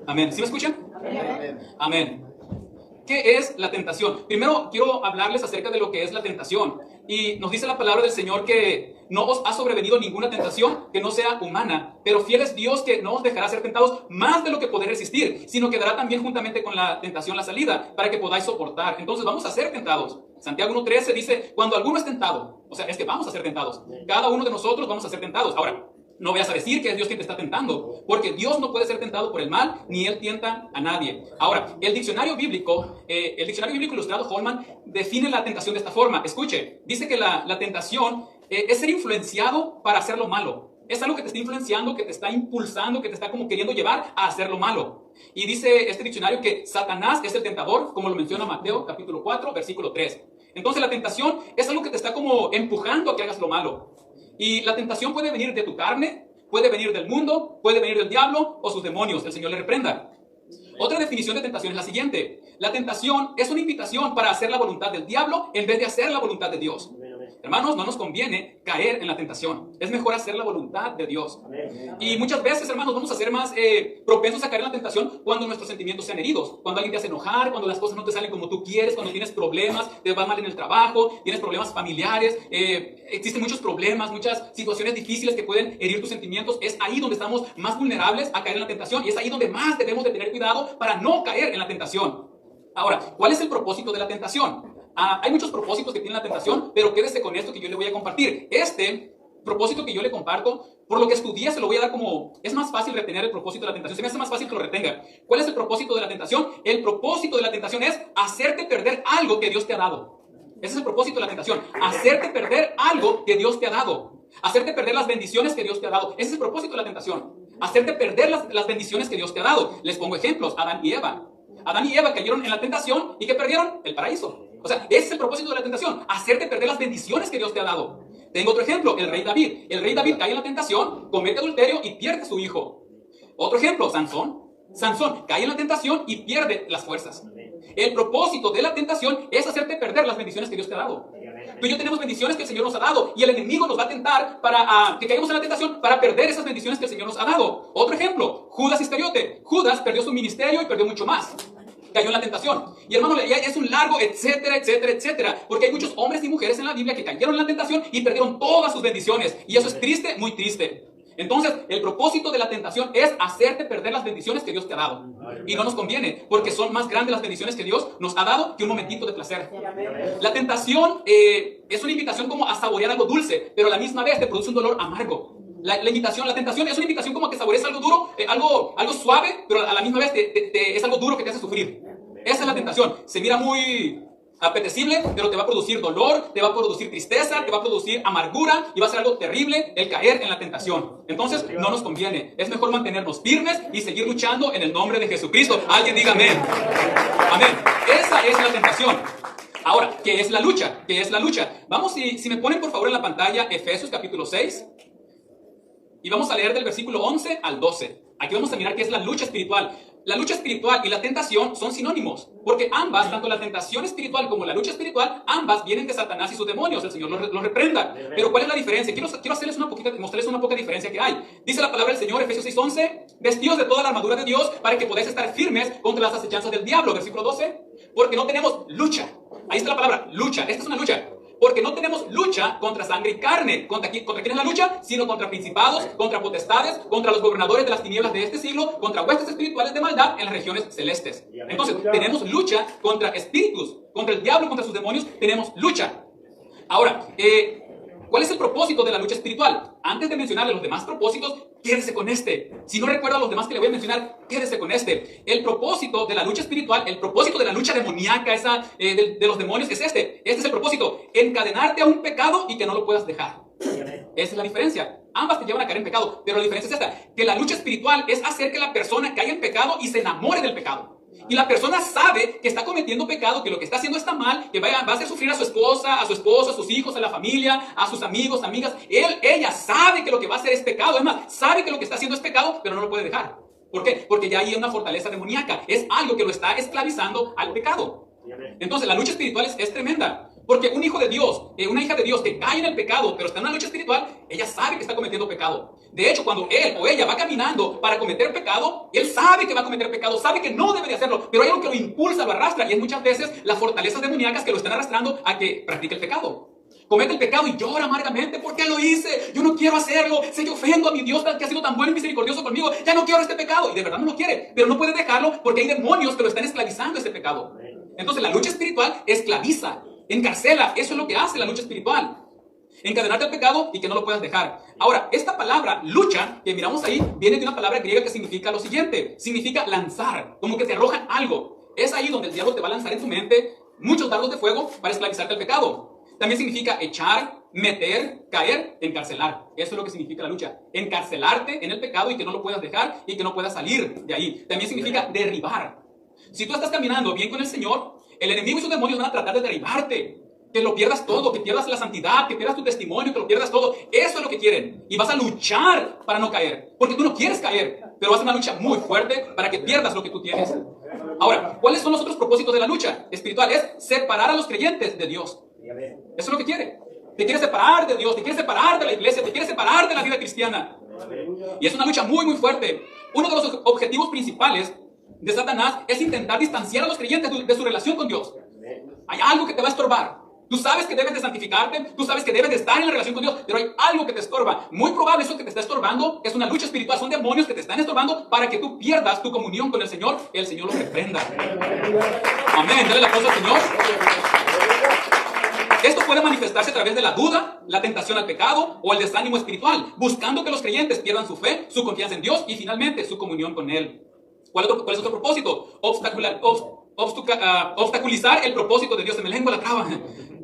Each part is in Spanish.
Amén. ¿Sí me escuchan? Amén. ¿Qué es la tentación? Primero quiero hablarles acerca de lo que es la tentación. Y nos dice la palabra del Señor que no os ha sobrevenido ninguna tentación que no sea humana, pero fiel es Dios que no os dejará ser tentados más de lo que podéis resistir, sino que dará también juntamente con la tentación la salida, para que podáis soportar. Entonces vamos a ser tentados. Santiago 1:13 dice, cuando alguno es tentado, o sea, es que vamos a ser tentados. Cada uno de nosotros vamos a ser tentados. Ahora, no vayas a decir que es Dios quien te está tentando, porque Dios no puede ser tentado por el mal, ni Él tienta a nadie. Ahora, el diccionario bíblico ilustrado Holman define la tentación de esta forma. Escuche, dice que la tentación es ser influenciado para hacer lo malo. Es algo que te está influenciando, que te está impulsando, que te está como queriendo llevar a hacer lo malo. Y dice este diccionario que Satanás es el tentador, como lo menciona Mateo capítulo 4, versículo 3. Entonces la tentación es algo que te está como empujando a que hagas lo malo. Y la tentación puede venir de tu carne, puede venir del mundo, puede venir del diablo o sus demonios. El Señor le reprenda. Otra definición de tentación es la siguiente. La tentación es una invitación para hacer la voluntad del diablo en vez de hacer la voluntad de Dios. Hermanos, no nos conviene caer en la tentación. Es mejor hacer la voluntad de Dios. Y muchas veces, hermanos, vamos a ser más propensos a caer en la tentación cuando nuestros sentimientos sean heridos. Cuando alguien te hace enojar, cuando las cosas no te salen como tú quieres, cuando tienes problemas, te va mal en el trabajo, tienes problemas familiares, existen muchos problemas, muchas situaciones difíciles que pueden herir tus sentimientos. Es ahí donde estamos más vulnerables a caer en la tentación y es ahí donde más debemos de tener cuidado para no caer en la tentación. Ahora, ¿cuál es el propósito de la tentación? Hay muchos propósitos que tiene la tentación, pero quédese con esto que yo le voy a compartir. Este propósito que yo le comparto, por lo que estudié, se lo voy a dar como... Es más fácil retener el propósito de la tentación. Se me hace más fácil que lo retenga. ¿Cuál es el propósito de la tentación? El propósito de la tentación es hacerte perder algo que Dios te ha dado. Ese es el propósito de la tentación. Hacerte perder algo que Dios te ha dado. Hacerte perder las bendiciones que Dios te ha dado. Ese es el propósito de la tentación. Hacerte perder las bendiciones que Dios te ha dado. Les pongo ejemplos. Adán y Eva. Adán y Eva cayeron en la tentación y ¿qué perdieron? El paraíso. O sea, ese es el propósito de la tentación, hacerte perder las bendiciones que Dios te ha dado. Tengo otro ejemplo, el rey David. El rey David cae en la tentación, comete adulterio y pierde a su hijo. Otro ejemplo, Sansón. Sansón cae en la tentación y pierde las fuerzas. El propósito de la tentación es hacerte perder las bendiciones que Dios te ha dado. Tú y yo tenemos bendiciones que el Señor nos ha dado y el enemigo nos va a tentar para que caigamos en la tentación para perder esas bendiciones que el Señor nos ha dado. Otro ejemplo, Judas Iscariote. Judas perdió su ministerio y perdió mucho más. Cayó en la tentación. Y hermano, es un largo etcétera, etcétera, etcétera. Porque hay muchos hombres y mujeres en la Biblia que cayeron en la tentación y perdieron todas sus bendiciones. Y eso es triste, muy triste. Entonces, el propósito de la tentación es hacerte perder las bendiciones que Dios te ha dado. Y no nos conviene, porque son más grandes las bendiciones que Dios nos ha dado que un momentito de placer. La tentación es una invitación como a saborear algo dulce, pero a la misma vez te produce un dolor amargo. La tentación es una invitación como a que saborees algo duro, algo suave, pero a la misma vez es algo duro que te hace sufrir. Esa es la tentación. Se mira muy apetecible, pero te va a producir dolor, te va a producir tristeza, te va a producir amargura y va a ser algo terrible el caer en la tentación. Entonces no nos conviene. Es mejor mantenernos firmes y seguir luchando en el nombre de Jesucristo. Alguien diga amén. Amén. Esa es la tentación. Ahora, ¿qué es la lucha? ¿Qué es la lucha? Vamos, si me ponen por favor en la pantalla Efesios capítulo 6 y vamos a leer del versículo 11 al 12. Aquí vamos a mirar qué es la lucha espiritual. La lucha espiritual y la tentación son sinónimos, porque ambas, tanto la tentación espiritual como la lucha espiritual, ambas vienen de Satanás y sus demonios. El Señor los reprenda. Pero ¿cuál es la diferencia? Quiero mostrarles una poca diferencia que hay. Dice la palabra del Señor, Efesios 6:11, vestidos de toda la armadura de Dios para que podáis estar firmes contra las acechanzas del diablo. Versículo 12, porque no tenemos lucha. Ahí está la palabra, lucha. Esta es una lucha. Porque no tenemos lucha contra sangre y carne. ¿Contra quién es la lucha? Sino contra principados, contra potestades, contra los gobernadores de las tinieblas de este siglo, contra huestes espirituales de maldad en las regiones celestes. Entonces, tenemos lucha contra espíritus, contra el diablo, contra sus demonios, tenemos lucha. Ahora, ¿cuál es el propósito de la lucha espiritual? Antes de mencionarle los demás propósitos, quédese con este. Si no recuerda los demás que le voy a mencionar, quédese con este. El propósito de la lucha espiritual, el propósito de la lucha demoníaca, de los demonios, es este. Este es el propósito. Encadenarte a un pecado y que no lo puedas dejar. Esa es la diferencia. Ambas te llevan a caer en pecado, pero la diferencia es esta. Que la lucha espiritual es hacer que la persona caiga en pecado y se enamore del pecado. Y la persona sabe que está cometiendo pecado, que lo que está haciendo está mal, que va a hacer sufrir a su esposa, a su esposo, a sus hijos, a la familia, a sus amigos, amigas. Ella sabe que lo que va a hacer es pecado. Es más, sabe que lo que está haciendo es pecado, pero no lo puede dejar. ¿Por qué? Porque ya hay una fortaleza demoníaca. Es algo que lo está esclavizando al pecado. Entonces, la lucha espiritual es tremenda. Porque un hijo de Dios, una hija de Dios que cae en el pecado, pero está en una lucha espiritual, ella sabe que está cometiendo pecado. De hecho, cuando él o ella va caminando para cometer pecado, él sabe que va a cometer pecado, sabe que no debe de hacerlo, pero hay algo que lo impulsa, lo arrastra, y es muchas veces las fortalezas demoníacas que lo están arrastrando a que practique el pecado. Comete el pecado y llora amargamente. ¿Por qué lo hice? Yo no quiero hacerlo. Sé que ofendo a mi Dios que ha sido tan bueno y misericordioso conmigo. Ya no quiero este pecado. Y de verdad no lo quiere, pero no puede dejarlo porque hay demonios que lo están esclavizando ese pecado. Entonces la lucha espiritual esclaviza, encarcela. Eso es lo que hace la lucha espiritual. Encadenarte al pecado y que no lo puedas dejar. Ahora, esta palabra, lucha, que miramos ahí, viene de una palabra griega que significa lo siguiente. Significa lanzar, como que te arrojan algo. Es ahí donde el diablo te va a lanzar en tu mente muchos dardos de fuego para esclavizarte al pecado. También significa echar, meter, caer, encarcelar. Eso es lo que significa la lucha. Encarcelarte en el pecado y que no lo puedas dejar y que no puedas salir de ahí. También significa derribar. Si tú estás caminando bien con el Señor, el enemigo y sus demonios van a tratar de derribarte. Que lo pierdas todo, que pierdas la santidad, que pierdas tu testimonio, que lo pierdas todo. Eso es lo que quieren. Y vas a luchar para no caer. Porque tú no quieres caer, pero vas a una lucha muy fuerte para que pierdas lo que tú tienes. Ahora, ¿cuáles son los otros propósitos de la lucha espiritual? Es separar a los creyentes de Dios. Eso es lo que quiere. Te quiere separar de Dios, te quiere separar de la iglesia, te quiere separar de la vida cristiana. Y es una lucha muy, muy fuerte. Uno de los objetivos principales de Satanás es intentar distanciar a los creyentes de su relación con Dios. Hay algo que te va a estorbar. Tú sabes que debes de santificarte, tú sabes que debes de estar en la relación con Dios, pero hay algo que te estorba. Muy probable eso que te está estorbando es una lucha espiritual, son demonios que te están estorbando para que tú pierdas tu comunión con el Señor. El Señor lo reprenda. Amén. Dale el aplauso al Señor. Esto puede manifestarse a través de la duda, la tentación al pecado o el desánimo espiritual, buscando que los creyentes pierdan su fe, su confianza en Dios y finalmente su comunión con Él. ¿Cuál es otro propósito? Obstaculizar el propósito de Dios. En mi lengua la traba.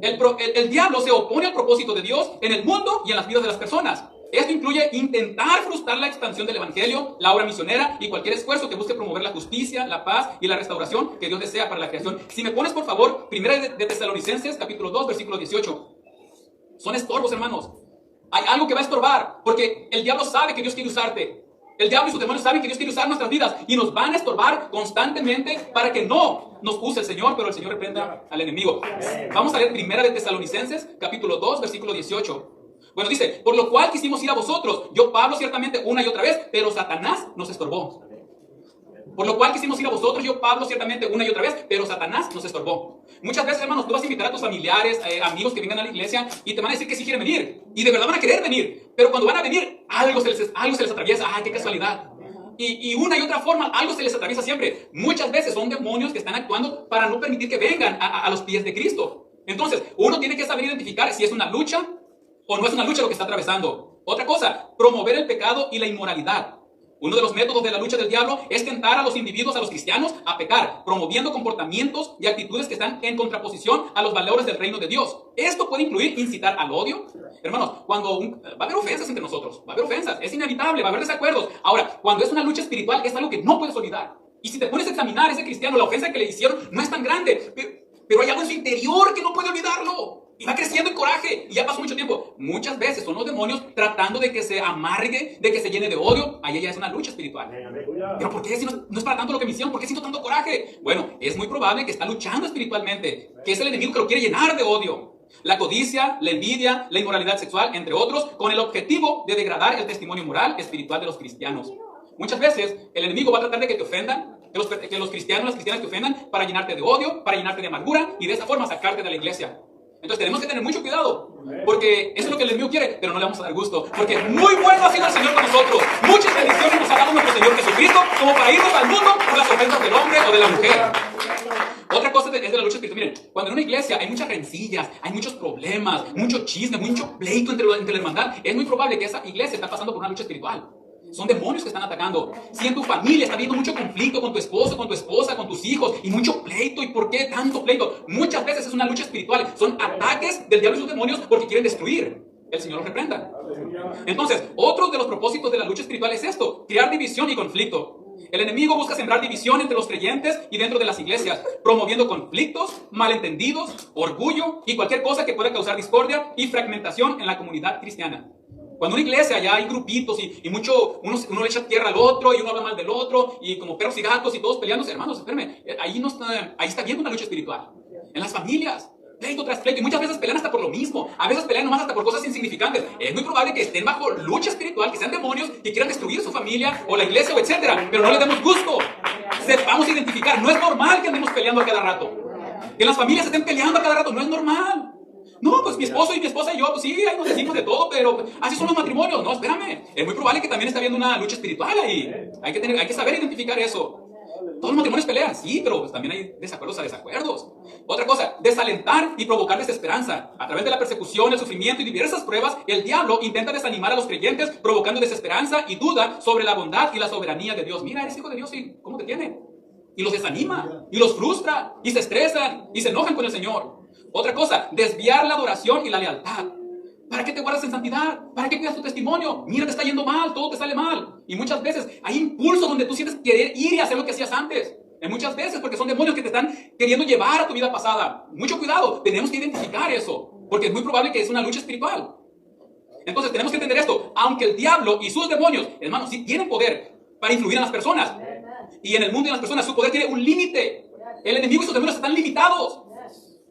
El diablo se opone al propósito de Dios en el mundo y en las vidas de las personas. Esto incluye intentar frustrar la expansión del evangelio, la obra misionera y cualquier esfuerzo que busque promover la justicia, la paz y la restauración que Dios desea para la creación. Si me pones, por favor, 1 de Tesalonicenses, capítulo 2, versículo 18. Son estorbos, hermanos. Hay algo que va a estorbar, porque el diablo sabe que Dios quiere usarte. El diablo y sus demonios saben que Dios quiere usar nuestras vidas y nos van a estorbar constantemente para que no nos use el Señor, pero el Señor reprenda al enemigo. Vamos a leer 1 de Tesalonicenses, capítulo 2, versículo 18. Bueno, dice, por lo cual quisimos ir a vosotros, yo Pablo ciertamente una y otra vez, pero Satanás nos estorbó. Por lo cual quisimos ir a vosotros, yo Pablo ciertamente una y otra vez, pero Satanás nos estorbó. Muchas veces, hermanos, tú vas a invitar a tus familiares, amigos que vengan a la iglesia y te van a decir que sí quieren venir. Y de verdad van a querer venir. Pero cuando van a venir, algo se les atraviesa. ¡Ay, qué casualidad! Y una y otra forma, algo se les atraviesa siempre. Muchas veces son demonios que están actuando para no permitir que vengan a los pies de Cristo. Entonces, uno tiene que saber identificar si es una lucha o no es una lucha lo que está atravesando. Otra cosa, promover el pecado y la inmoralidad. Uno de los métodos de la lucha del diablo es tentar a los individuos, a los cristianos, a pecar, promoviendo comportamientos y actitudes que están en contraposición a los valores del reino de Dios. Esto puede incluir incitar al odio. Hermanos, cuando va a haber ofensas entre nosotros, va a haber ofensas, es inevitable, va a haber desacuerdos. Ahora, cuando es una lucha espiritual, es algo que no puedes olvidar. Y si te pones a examinar a ese cristiano, la ofensa que le hicieron no es tan grande, pero hay algo en su interior que no puede olvidarlo. Y va creciendo en coraje. Y ya pasó mucho tiempo. Muchas veces son los demonios tratando de que se amargue, de que se llene de odio. Ahí ya es una lucha espiritual. Pero ¿por qué si no es para tanto lo que me hicieron? ¿Por qué siento tanto coraje? Bueno, es muy probable que está luchando espiritualmente. Que es el enemigo que lo quiere llenar de odio. La codicia, la envidia, la inmoralidad sexual, entre otros, con el objetivo de degradar el testimonio moral espiritual de los cristianos. Muchas veces el enemigo va a tratar de que te ofendan, que los cristianos, las cristianas te ofendan para llenarte de odio, para llenarte de amargura y de esa forma sacarte de la iglesia. Entonces tenemos que tener mucho cuidado, porque eso es lo que el enemigo quiere, pero no le vamos a dar gusto, porque muy bueno ha sido el Señor con nosotros. Muchas bendiciones nos ha dado nuestro Señor Jesucristo, como para irnos al mundo por las ofensas del hombre o de la mujer. Otra cosa es de la lucha espiritual. Miren, cuando en una iglesia hay muchas rencillas, hay muchos problemas, mucho chisme, mucho pleito entre la hermandad, es muy probable que esa iglesia está pasando por una lucha espiritual. Son demonios que están atacando. Si en tu familia está habiendo mucho conflicto con tu esposo, con tu esposa, con tus hijos, y mucho pleito, ¿y por qué tanto pleito? Muchas veces es una lucha espiritual. Son ataques del diablo y sus demonios porque quieren destruir. El Señor los reprenda. Entonces, otro de los propósitos de la lucha espiritual es esto: crear división y conflicto. El enemigo busca sembrar división entre los creyentes y dentro de las iglesias, promoviendo conflictos, malentendidos, orgullo y cualquier cosa que pueda causar discordia y fragmentación en la comunidad cristiana. Cuando una iglesia ya hay grupitos y uno le echa tierra al otro y uno habla mal del otro y como perros y gatos y todos peleándose, hermanos, espérenme, ahí está viendo una lucha espiritual. En las familias, pleito tras pleito, y muchas veces pelean hasta por lo mismo, a veces pelean nomás hasta por cosas insignificantes. Es muy probable que estén bajo lucha espiritual, que sean demonios que quieran destruir su familia o la iglesia o etcétera, pero no les demos gusto. Sepamos identificar, no es normal que andemos peleando a cada rato, que las familias estén peleando a cada rato, no es normal. No, pues mi esposo y mi esposa y yo, pues sí, ahí nos decimos de todo, pero así son los matrimonios. No, espérame, es muy probable que también está habiendo una lucha espiritual ahí. Hay que saber identificar eso. Todos los matrimonios pelean, sí, pero pues también hay desacuerdos a desacuerdos. Otra cosa, desalentar y provocar desesperanza. A través de la persecución, el sufrimiento y diversas pruebas, el diablo intenta desanimar a los creyentes, provocando desesperanza y duda sobre la bondad y la soberanía de Dios. Mira, eres hijo de Dios y ¿cómo te tiene? Y los desanima, y los frustra, y se estresan, y se enojan con el Señor. Otra cosa, desviar la adoración y la lealtad. ¿Para qué te guardas en santidad? ¿Para qué cuidas tu testimonio? Mira, te está yendo mal, todo te sale mal. Y muchas veces hay impulsos donde tú sientes querer ir y hacer lo que hacías antes. Y muchas veces porque son demonios que te están queriendo llevar a tu vida pasada. Mucho cuidado, tenemos que identificar eso, porque es muy probable que es una lucha espiritual. Entonces tenemos que entender esto. Aunque el diablo y sus demonios, hermanos, sí tienen poder para influir en las personas. Y en el mundo y en las personas su poder tiene un límite. El enemigo y sus demonios están limitados.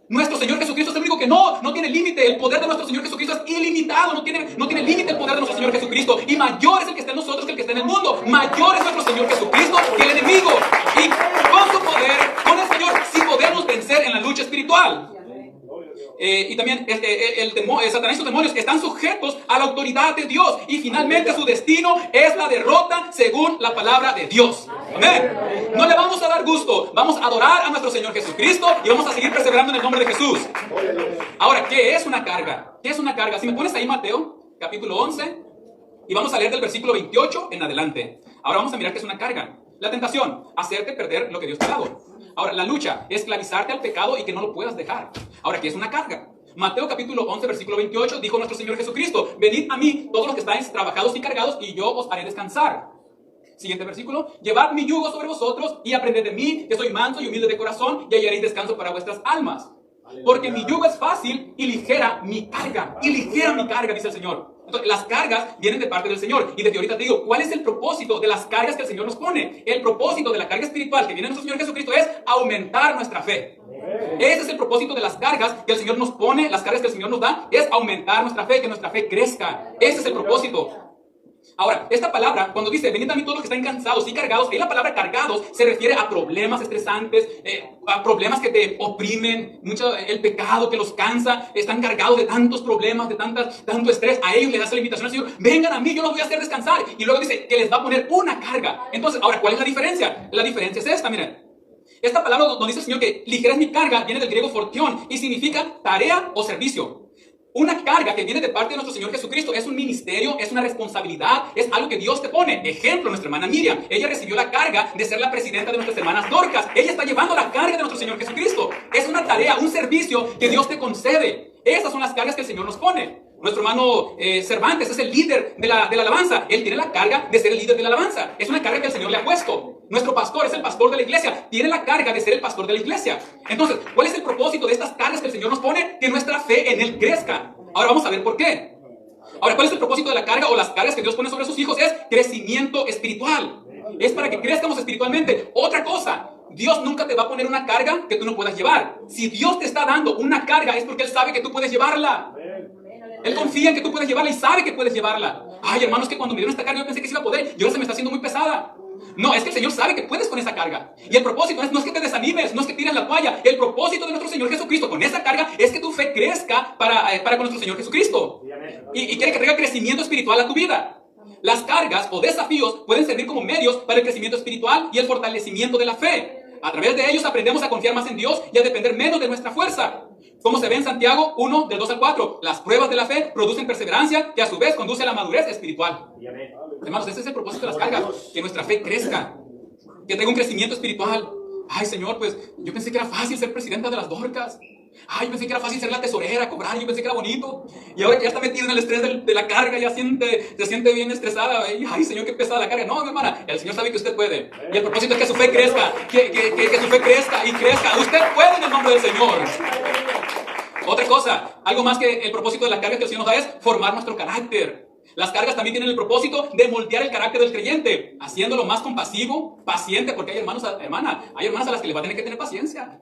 Nuestro Señor Jesucristo es el único que no tiene límite. El poder de nuestro Señor Jesucristo es ilimitado. No tiene límite el poder de nuestro Señor Jesucristo. Y mayor es el que está en nosotros que el que está en el mundo. Mayor es nuestro Señor Jesucristo que el enemigo. Y con su poder, con el Señor, sí podemos vencer en la lucha espiritual. Y también Satanás y sus demonios están sujetos a la autoridad de Dios. Y finalmente su destino es la derrota según la palabra de Dios. Amén. No le vamos a dar gusto. Vamos a adorar a nuestro Señor Jesucristo y vamos a seguir perseverando en el nombre de Jesús. Ahora, ¿qué es una carga? ¿Qué es una carga? Si me pones ahí Mateo, capítulo 11, y vamos a leer del versículo 28 en adelante. Ahora vamos a mirar qué es una carga. La tentación, hacerte perder lo que Dios te ha dado. Ahora, la lucha, esclavizarte al pecado y que no lo puedas dejar. Ahora, ¿qué es una carga? Mateo capítulo 11, versículo 28, dijo nuestro Señor Jesucristo: venid a mí, todos los que estáis trabajados y cargados, y yo os haré descansar. Siguiente versículo: llevad mi yugo sobre vosotros y aprended de mí, que soy manso y humilde de corazón, y hallaréis descanso para vuestras almas. Porque mi yugo es fácil y ligera mi carga. Y ligera mi carga, dice el Señor. Entonces, las cargas vienen de parte del Señor. Y desde ahorita te digo, ¿cuál es el propósito de las cargas que el Señor nos pone? El propósito de la carga espiritual que viene de nuestro Señor Jesucristo es aumentar nuestra fe. Ese es el propósito de las cargas que el Señor nos pone, las cargas que el Señor nos da, es aumentar nuestra fe, que nuestra fe crezca. Ese es el propósito. Ahora, esta palabra, cuando dice, venid a mí todos los que están cansados y cargados, ahí la palabra cargados se refiere a problemas estresantes, a problemas que te oprimen, mucho el pecado que los cansa, están cargados de tantos problemas, de tanto estrés. A ellos les hace la invitación al Señor: vengan a mí, yo los voy a hacer descansar. Y luego dice que les va a poner una carga. Entonces, ahora, ¿cuál es la diferencia? La diferencia es esta, miren. Esta palabra donde dice el Señor que ligera es mi carga, viene del griego fortión y significa tarea o servicio. Una carga que viene de parte de nuestro Señor Jesucristo es un ministerio, es una responsabilidad, es algo que Dios te pone. Ejemplo, nuestra hermana Miriam, ella recibió la carga de ser la presidenta de nuestras hermanas Dorcas. Ella está llevando la carga de nuestro Señor Jesucristo. Es una tarea, un servicio que Dios te concede. Esas son las cargas que el Señor nos pone. Nuestro hermano Cervantes es el líder de la alabanza. Él tiene la carga de ser el líder de la alabanza. Es una carga que el Señor le ha puesto. Nuestro pastor es el pastor de la iglesia. Tiene la carga de ser el pastor de la iglesia. Entonces, ¿cuál es el propósito de estas cargas que el Señor nos pone? Que nuestra fe en Él crezca. Ahora vamos a ver por qué. Ahora, ¿cuál es el propósito de la carga o las cargas que Dios pone sobre sus hijos? Es crecimiento espiritual. Es para que crezcamos espiritualmente. Otra cosa, Dios nunca te va a poner una carga que tú no puedas llevar. Si Dios te está dando una carga es porque Él sabe que tú puedes llevarla. Él confía en que tú puedes llevarla y sabe que puedes llevarla. Ay, hermanos, que cuando me dieron esta carga yo pensé que se iba a poder y ahora se me está haciendo muy pesada. No, es que el Señor sabe que puedes con esa carga. Y el propósito no es que te desanimes, no es que tires la toalla. El propósito de nuestro Señor Jesucristo con esa carga es que tu fe crezca para con nuestro Señor Jesucristo. Y quiere que traiga crecimiento espiritual a tu vida. Las cargas o desafíos pueden servir como medios para el crecimiento espiritual y el fortalecimiento de la fe. A través de ellos aprendemos a confiar más en Dios y a depender menos de nuestra fuerza. Como se ve en Santiago 1, del 2 al 4, las pruebas de la fe producen perseverancia que a su vez conduce a la madurez espiritual. Hermanos, ese es el propósito de las cargas, que nuestra fe crezca, que tenga un crecimiento espiritual. Ay, Señor, pues yo pensé que era fácil ser presidenta de las Dorcas. Ay, yo pensé que era fácil ser la tesorera, cobrar, yo pensé que era bonito. Y ahora que ya está metido en el estrés de la carga, ya se siente bien estresada. Ay, Señor, qué pesada la carga. No, mi hermana, el Señor sabe que usted puede. Y el propósito es que su fe crezca, que su fe crezca y crezca. Usted puede en el nombre del Señor. Otra cosa, algo más que el propósito de la carga que el Señor nos da es formar nuestro carácter. Las cargas también tienen el propósito de moldear el carácter del creyente, haciéndolo más compasivo, paciente, porque hay hermanos, hay hermanas a las que les va a tener que tener paciencia.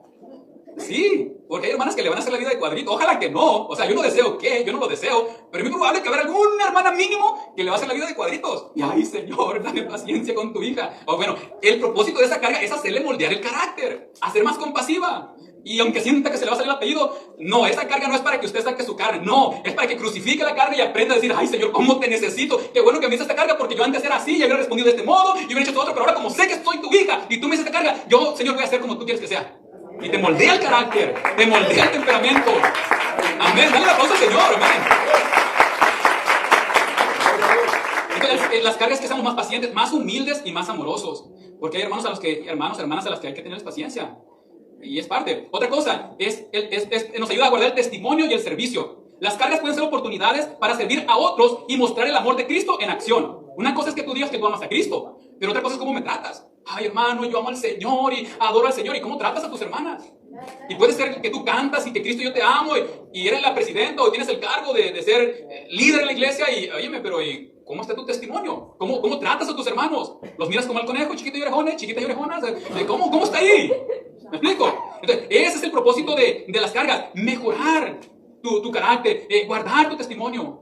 Sí, porque hay hermanas que le van a hacer la vida de cuadrito. Ojalá que no. O sea, yo no deseo que, yo no lo deseo. Pero es muy probable que habrá alguna hermana mínimo que le va a hacer la vida de cuadritos. Y ay, Señor, dame paciencia con tu hija. O bueno, el propósito de esa carga es hacerle moldear el carácter, hacer más compasiva. Y aunque sienta que se le va a salir el apellido, no, esa carga no es para que usted saque su carne, no, es para que crucifique la carga y aprenda a decir, ay Señor, ¿cómo te necesito? Qué bueno que me hice esta carga porque yo antes era así y hubiera respondido de este modo y hubiera hecho todo otro, pero ahora como sé que soy tu hija y tú me hiciste esta carga, yo, Señor, voy a hacer como tú quieres que sea. Y te moldea el carácter, te moldea el temperamento. Amén, dale la aplauso al Señor, amén. Entonces, las cargas que seamos más pacientes, más humildes y más amorosos. Porque hay hermanas a las que hay que tenerles paciencia. Y es parte. Otra cosa, nos ayuda a guardar el testimonio y el servicio. Las cargas pueden ser oportunidades para servir a otros y mostrar el amor de Cristo en acción. Una cosa es que tú digas que tú amas a Cristo, pero otra cosa es cómo me tratas. Ay, hermano, yo amo al Señor y adoro al Señor. ¿Y cómo tratas a tus hermanas? Y puede ser que tú cantas y que Cristo yo te amo y eres la presidenta o tienes el cargo de ser líder en la iglesia y, óyeme, pero ¿y cómo está tu testimonio? ¿Cómo tratas a tus hermanos? ¿Los miras como al conejo, chiquito y orejones, chiquita y orejonas? ¿Cómo está ahí? ¿Me explico? Entonces, ese es el propósito de las cargas. Mejorar tu carácter, guardar tu testimonio.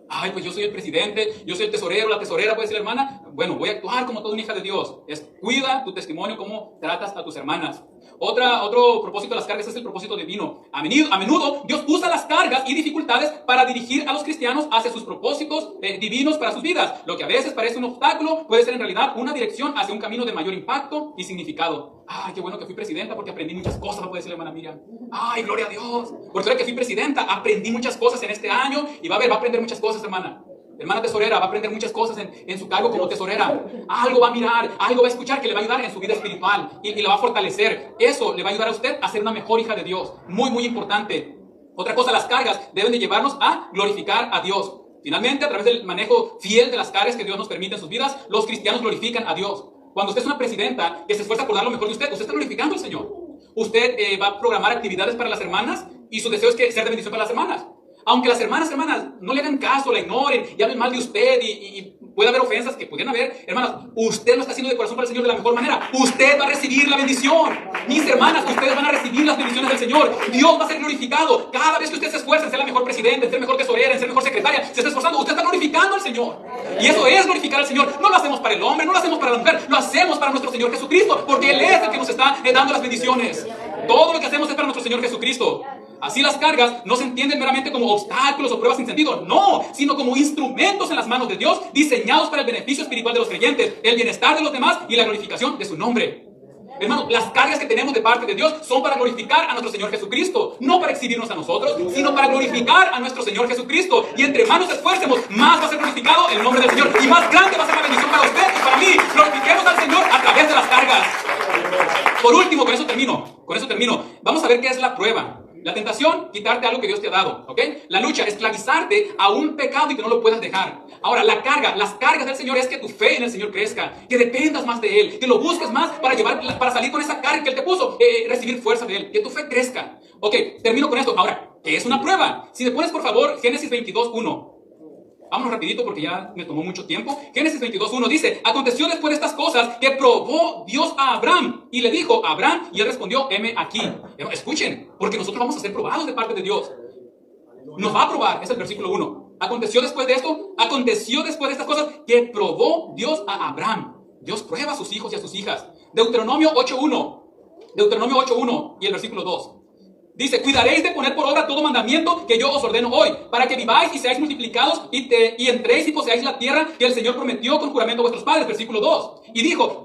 Ay, pues yo soy el presidente, yo soy el tesorero, la tesorera, puede ser la hermana. Bueno, voy a actuar como toda una hija de Dios. Cuida tu testimonio, cómo tratas a tus hermanas. Otro propósito de las cargas es el propósito divino. A menudo Dios usa las cargas y dificultades para dirigir a los cristianos hacia sus propósitos divinos para sus vidas. Lo que a veces parece un obstáculo puede ser en realidad una dirección hacia un camino de mayor impacto y significado. Ay, qué bueno que fui presidenta porque aprendí muchas cosas, puede decir la hermana Miriam. Ay, gloria a Dios. Porque ahora que fui presidenta aprendí muchas cosas en este año y va a aprender muchas cosas, hermana. Hermana tesorera, va a aprender muchas cosas en su cargo como tesorera. Algo va a mirar, algo va a escuchar que le va a ayudar en su vida espiritual y la va a fortalecer. Eso le va a ayudar a usted a ser una mejor hija de Dios. Muy, muy importante. Otra cosa, las cargas deben de llevarnos a glorificar a Dios. Finalmente, a través del manejo fiel de las cargas que Dios nos permite en sus vidas, los cristianos glorifican a Dios. Cuando usted es una presidenta que se esfuerza por dar lo mejor de usted está glorificando al Señor. Usted va a programar actividades para las hermanas y su deseo es que ser de bendición para las hermanas. Aunque las hermanas, no le hagan caso, la ignoren y hablen mal de usted y puede haber ofensas que pudieran haber, hermanas, usted lo está haciendo de corazón para el Señor de la mejor manera. Usted va a recibir la bendición. Mis hermanas, ustedes van a recibir las bendiciones del Señor. Dios va a ser glorificado. Cada vez que usted se esfuerza en ser la mejor presidenta, en ser mejor tesorera, en ser mejor secretaria, se está esforzando, usted está glorificando al Señor. Y eso es glorificar al Señor. No lo hacemos para el hombre, no lo hacemos para la mujer, lo hacemos para nuestro Señor Jesucristo, porque Él es el que nos está dando las bendiciones. Todo lo que hacemos es para nuestro Señor Jesucristo. Así las cargas no se entienden meramente como obstáculos o pruebas sin sentido, no, sino como instrumentos en las manos de Dios, diseñados para el beneficio espiritual de los creyentes, el bienestar de los demás y la glorificación de su nombre. Hermano, las cargas que tenemos de parte de Dios son para glorificar a nuestro Señor Jesucristo, no para exhibirnos a nosotros, sino para glorificar a nuestro Señor Jesucristo. Y entre más nos esfuercemos, más va a ser glorificado el nombre del Señor y más grande va a ser la bendición para usted y para mí. Glorifiquemos al Señor a través de las cargas. Por último, con eso termino. Vamos a ver qué es la prueba. La tentación, quitarte algo que Dios te ha dado, ¿ok? La lucha, esclavizarte a un pecado y que no lo puedas dejar. Ahora, las cargas del Señor es que tu fe en el Señor crezca, que dependas más de Él, que lo busques más para salir con esa carga que Él te puso, recibir fuerza de Él, que tu fe crezca. Ok, termino con esto. Ahora, ¿qué es una prueba? Si me pones, por favor, Génesis 22:1. Vámonos rapidito porque ya me tomó mucho tiempo. Génesis 22:1 dice: aconteció después de estas cosas que probó Dios a Abraham y le dijo a Abraham, y él respondió: heme aquí. Escuchen, porque nosotros vamos a ser probados de parte de Dios. Nos va a probar, es el versículo 1. Aconteció después de estas cosas que probó Dios a Abraham. Dios prueba a sus hijos y a sus hijas. Deuteronomio 8:1 y el versículo 2. Dice: cuidaréis de poner por obra todo mandamiento que yo os ordeno hoy, para que viváis y seáis multiplicados y entréis y poseáis la tierra que el Señor prometió con juramento a vuestros padres. Versículo 2. Y dijo: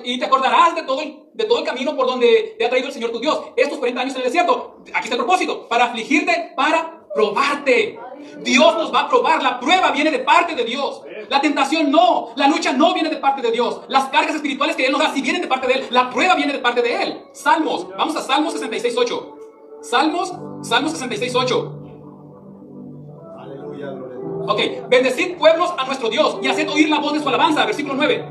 y te acordarás de todo el camino por donde te ha traído el Señor tu Dios estos 40 años en el desierto. Aquí está el propósito: para afligirte, para probarte. Dios nos va a probar. La prueba viene de parte de Dios. La tentación no. La lucha no viene de parte de Dios. Las cargas espirituales que Él nos da sí vienen de parte de Él. La prueba viene de parte de Él. Salmos. Vamos a Salmos 66:8. Salmos 66:8. Aleluya, gloria a Dios. Ok. Bendecid pueblos a nuestro Dios y haced oír la voz de su alabanza. Versículo 9.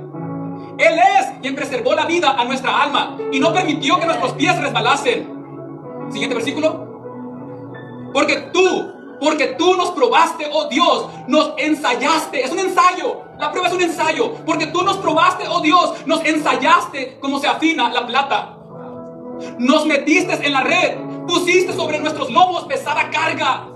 Él es quien preservó la vida a nuestra alma y no permitió que nuestros pies resbalasen. Siguiente versículo. Porque tú nos probaste, oh Dios, nos ensayaste. Es un ensayo. La prueba es un ensayo. Porque tú nos probaste, oh Dios, nos ensayaste como se afina la plata. Nos metiste en la red, pusiste sobre nuestros lomos pesada carga.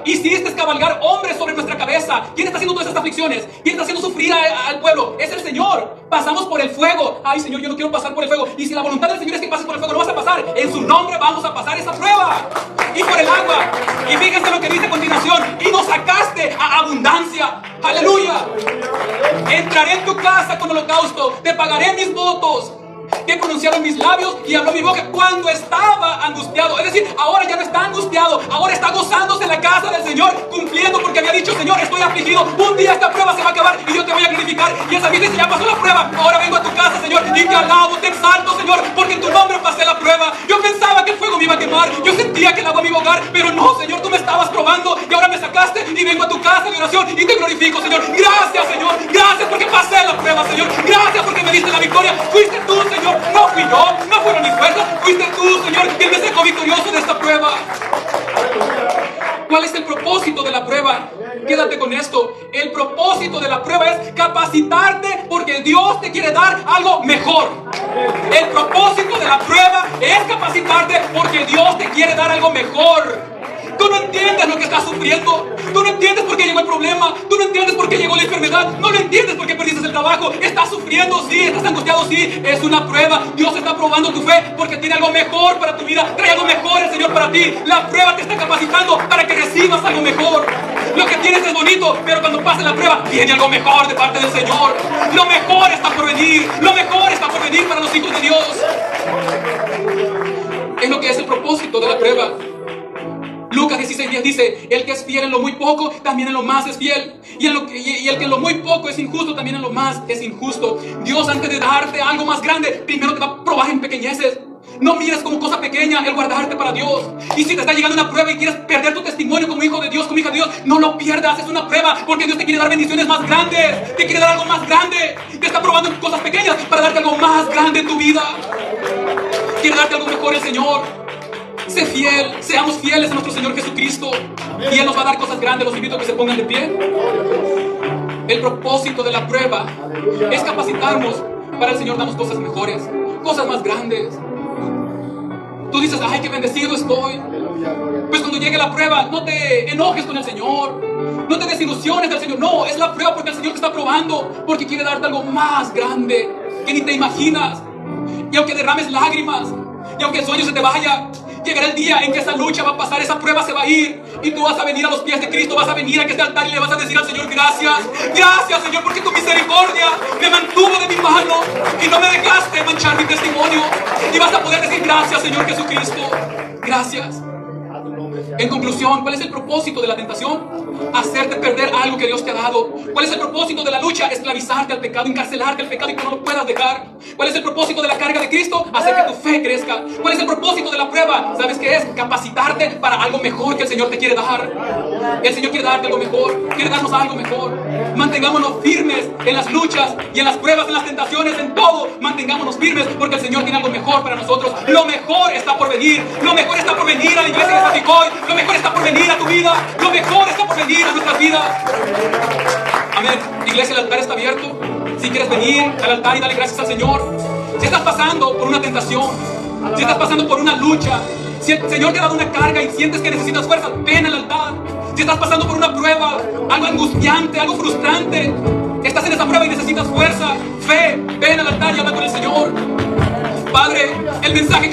Hiciste cabalgar hombres sobre nuestra cabeza. ¿Quién está haciendo todas estas aflicciones? ¿Quién está haciendo sufrir al pueblo? Es el Señor. Pasamos por el fuego. Ay, Señor, yo no quiero pasar por el fuego. Y si la voluntad del Señor es que pases por el fuego, no vas a pasar. En su nombre vamos a pasar esa prueba. Y por el agua. Y fíjense lo que dice a continuación. Y nos sacaste a abundancia. Aleluya. Entraré en tu casa con holocausto. Te pagaré mis votos que pronunciaron mis labios y habló mi boca cuando estaba angustiado. Es decir, ahora ya no está angustiado, ahora está gozándose en la casa del Señor, cumpliendo, porque había dicho: Señor, estoy afligido, un día esta prueba se va a acabar y yo te voy a glorificar. Y esa vida dice: ya pasó la prueba, ahora vengo a tu casa, Señor, y te alabo, te exalto, Señor, porque en tu nombre pasé la prueba. Yo pensaba que el fuego me iba a quemar, yo sentía que el agua me iba a ahogar, pero no, Señor, tú me estabas probando y ahora me sacaste y vengo a tu casa de oración y te glorifico, Señor. Gracias, Señor, gracias porque pasé la prueba, Señor, gracias porque me diste la victoria. Fuiste tú, Señor, no fui yo, no fueron mis fuerzas, fuiste tú, Señor, quien me sacó victorioso de esta prueba. ¿Cuál es el propósito de la prueba? Quédate con esto. El propósito de la prueba es capacitarte, porque Dios te quiere dar algo mejor. El propósito de la prueba es capacitarte porque Dios te quiere dar algo mejor. Tú no entiendes lo que estás sufriendo. Tú no entiendes por qué llegó el problema. Tú no entiendes por qué llegó la enfermedad. No lo entiendes por qué perdiste el trabajo. Estás sufriendo, sí. Estás angustiado, sí. Es una prueba. Dios está probando tu fe porque tiene algo mejor para tu vida. Trae algo mejor el Señor para ti. La prueba te está capacitando para que recibas algo mejor. Lo que tienes es bonito, pero cuando pase la prueba viene algo mejor de parte del Señor. Lo mejor está por venir. Lo mejor está por venir para los hijos de Dios. Es lo que es el propósito de la prueba. Lucas 16:10 dice: el que es fiel en lo muy poco, también en lo más es fiel. Y el que en lo muy poco es injusto, también en lo más es injusto. Dios, antes de darte algo más grande, primero te va a probar en pequeñeces. No mires como cosa pequeña el guardarte para Dios. Y si te está llegando una prueba y quieres perder tu testimonio como hijo de Dios, como hija de Dios, no lo pierdas. Es una prueba porque Dios te quiere dar bendiciones más grandes. Te quiere dar algo más grande. Te está probando en cosas pequeñas para darte algo más grande en tu vida. Quiere darte algo mejor el Señor. Sé fiel, seamos fieles a nuestro Señor Jesucristo. Y Él nos va a dar cosas grandes. Los invito a que se pongan de pie. El propósito de la prueba es capacitarnos para el Señor darnos cosas mejores, cosas más grandes. Tú dices: ay, qué bendecido estoy. Pues cuando llegue la prueba, no te enojes con el Señor, no te desilusiones del Señor. No, es la prueba porque el Señor te está probando, porque quiere darte algo más grande que ni te imaginas. Y aunque derrames lágrimas, y aunque el sueño se te vaya, llegará el día en que esa lucha va a pasar, esa prueba se va a ir, y tú vas a venir a los pies de Cristo, vas a venir a este altar y le vas a decir al Señor: gracias, gracias, Señor, porque tu misericordia me mantuvo de mi mano y no me dejaste manchar mi testimonio. Y vas a poder decir: gracias, Señor Jesucristo, gracias. En conclusión, ¿cuál es el propósito de la tentación? Hacerte perder algo que Dios te ha dado. ¿Cuál es el propósito de la lucha? Esclavizarte al pecado, encarcelarte al pecado y que no lo puedas dejar. ¿Cuál es el propósito de la carga de Cristo? Hacer que tu fe crezca. ¿Cuál es el propósito de la prueba? ¿Sabes qué es? Capacitarte para algo mejor que el Señor te quiere dar. El Señor quiere darte algo mejor, quiere darnos algo mejor. Mantengámonos firmes en las luchas y en las pruebas, en las tentaciones, en todo. Mantengámonos firmes porque el Señor tiene algo mejor para nosotros. Lo mejor está por venir. Lo mejor está por venir a la iglesia de Zaficoy. Lo mejor está por venir a tu vida. Lo mejor está por venir a nuestras vidas. Amén. Iglesia, el altar está abierto. Si quieres venir al altar y darle gracias al Señor. Si estás pasando por una tentación, si estás pasando por una lucha, si el Señor te ha dado una carga y sientes que necesitas fuerza, ven al altar. Si estás pasando por una prueba, algo angustiante, algo frustrante, estás en esa prueba y necesitas fuerza, fe, ven al altar y habla con el Señor. Padre, el mensaje que